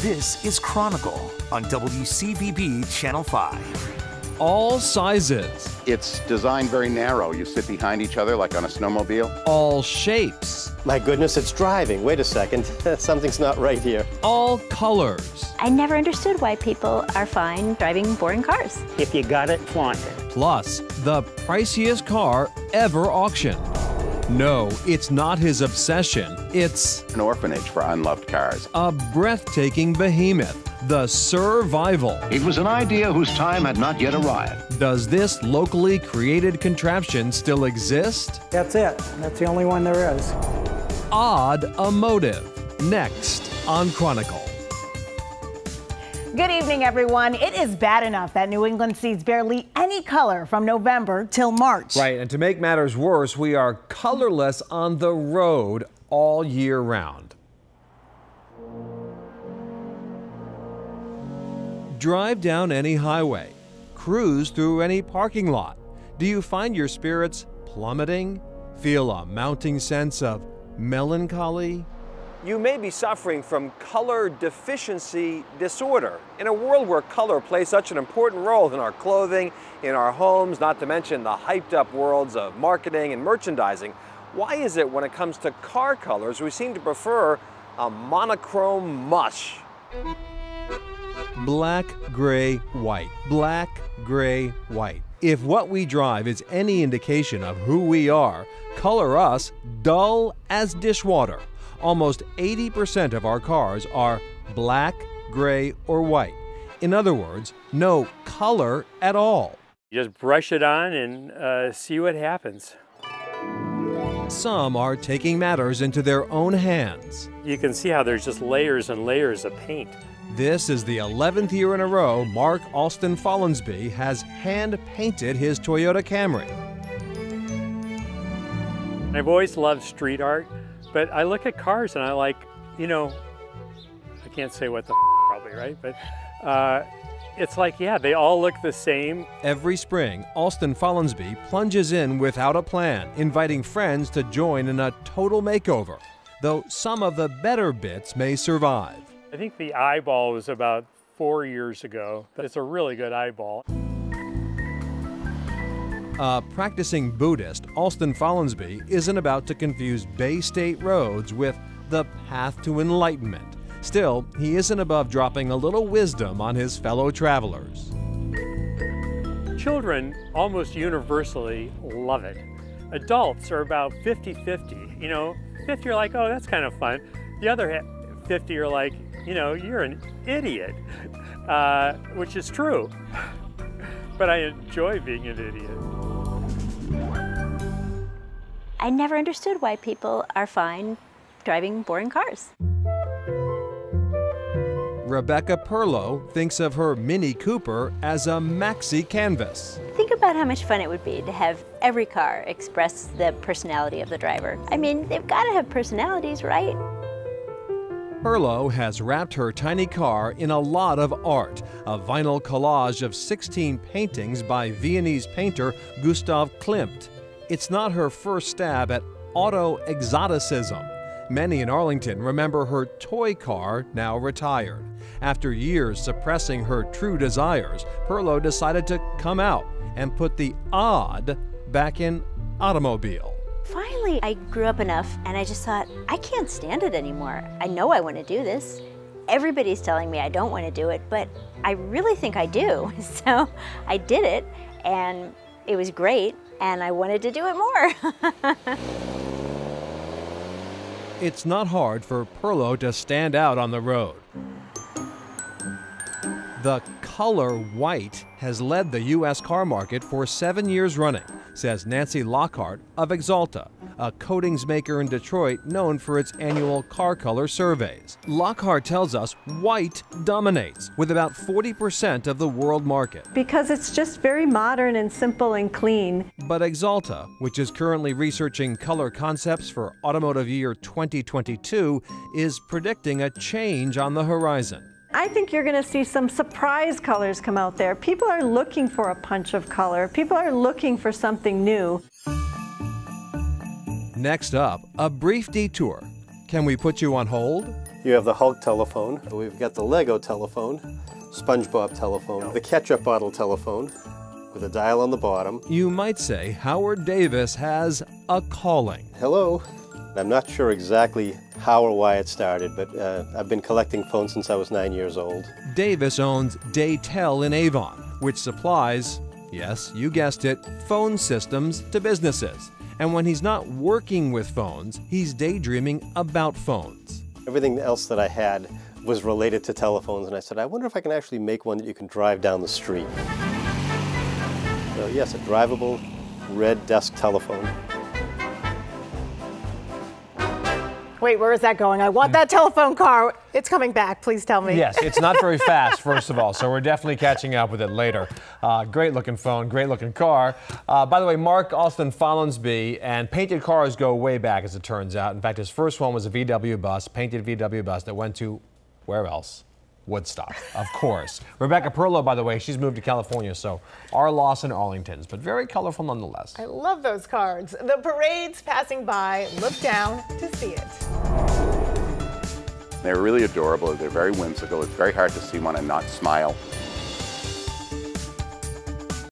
This is Chronicle on WCVB Channel 5. All sizes. It's designed very narrow. You sit behind each other like on a snowmobile. All shapes. My goodness, it's driving. Wait a second. Something's not right here. All colors. I never understood why people are fine driving boring cars. If you got it, flaunt it. Plus, the priciest car ever auctioned. No, it's not his obsession. It's An orphanage for unloved cars. a breathtaking behemoth, the Survival. It was an idea whose time had not yet arrived. Does this locally created contraption still exist? That's it. That's the only one there is. Odd Emotive, next on Chronicle. Good evening, everyone. It is bad enough that New England sees barely any color from November till March. Right, and to make matters worse, we are colorless on the road all year round. Drive down any highway, cruise through any parking lot. Do you find your spirits plummeting? Feel a mounting sense of melancholy? You may be suffering from color deficiency disorder. In a world where color plays such an important role in our clothing, in our homes, not to mention the hyped up worlds of marketing and merchandising, why is it when it comes to car colors we seem to prefer a monochrome mush? Black, gray, white. Black, gray, white. If what we drive is any indication of who we are, color us dull as dishwater. Almost 80% of our cars are black, gray, or white. In other words, no color at all. You just brush it on and see what happens. Some are taking matters into their own hands. You can see how there's just layers and layers of paint. This is the 11th year in a row Mark Alston Follansbee has hand-painted his Toyota Camry. I've always loved street art, but I look at cars and I like, you know, I can't say what the probably, right? But it's like, yeah, they all look the same. Every spring, Alston Follansbee plunges in without a plan, inviting friends to join in a total makeover, though some of the better bits may survive. I think the eyeball was about 4 years ago, but it's a really good eyeball. A practicing Buddhist, Alston Follansbee isn't about to confuse Bay State roads with the path to enlightenment. Still, he isn't above dropping a little wisdom on his fellow travelers. Children almost universally love it. Adults are about 50-50. You know, 50 are like, oh, that's kind of fun. The other 50 are like, you know, you're an idiot, which is true. But I enjoy being an idiot. I never understood why people are fine driving boring cars. Rebecca Perlow thinks of her Mini Cooper as a maxi canvas. Think about how much fun it would be to have every car express the personality of the driver. I mean, they've got to have personalities, right? Perlow has wrapped her tiny car in a lot of art, a vinyl collage of 16 paintings by Viennese painter Gustav Klimt. It's not her first stab at auto-exoticism. Many in Arlington remember her toy car, now retired. After years suppressing her true desires, Perlow decided to come out and put the odd back in automobile. Finally, I grew up enough and I just thought, I can't stand it anymore. I know I want to do this. Everybody's telling me I don't want to do it, but I really think I do. So I did it and it was great and I wanted to do it more. It's not hard for Perlow to stand out on the road. The color white has led the U.S. car market for 7 years running, says Nancy Lockhart of Axalta, a coatings maker in Detroit known for its annual car color surveys. Lockhart tells us white dominates, with about 40% of the world market. Because it's just very modern and simple and clean. But Axalta, which is currently researching color concepts for automotive year 2022, is predicting a change on the horizon. I think you're going to see some surprise colors come out there. People are looking for a punch of color. People are looking for something new. Next up, a brief detour. Can we put you on hold? You have the Hulk telephone. We've got the Lego telephone, SpongeBob telephone, the ketchup bottle telephone with a dial on the bottom. You might say Howard Davis has a calling. Hello. I'm not sure exactly how or why it started, but I've been collecting phones since I was 9 years old. Davis owns Daytel in Avon, which supplies, yes, you guessed it, phone systems to businesses. And when he's not working with phones, he's daydreaming about phones. Everything else that I had was related to telephones, and I said, I wonder if I can actually make one that you can drive down the street. So yes, a drivable red desk telephone. Wait, where is that going? I want that telephone car. It's coming back. Please tell me. Yes, it's not very fast, first of all, so we're definitely catching up with it later. Great looking phone, great looking car. By the way, Mark Alston Follansbee, and painted cars go way back, as it turns out. In fact, his first one was a VW bus, painted VW bus that went to, where else? Woodstock, of course. Rebecca Perlow, by the way, she's moved to California, so our loss in Arlington's, but very colorful nonetheless. I love those cards. The parades passing by, look down to see it. They're really adorable. They're very whimsical. It's very hard to see one and not smile.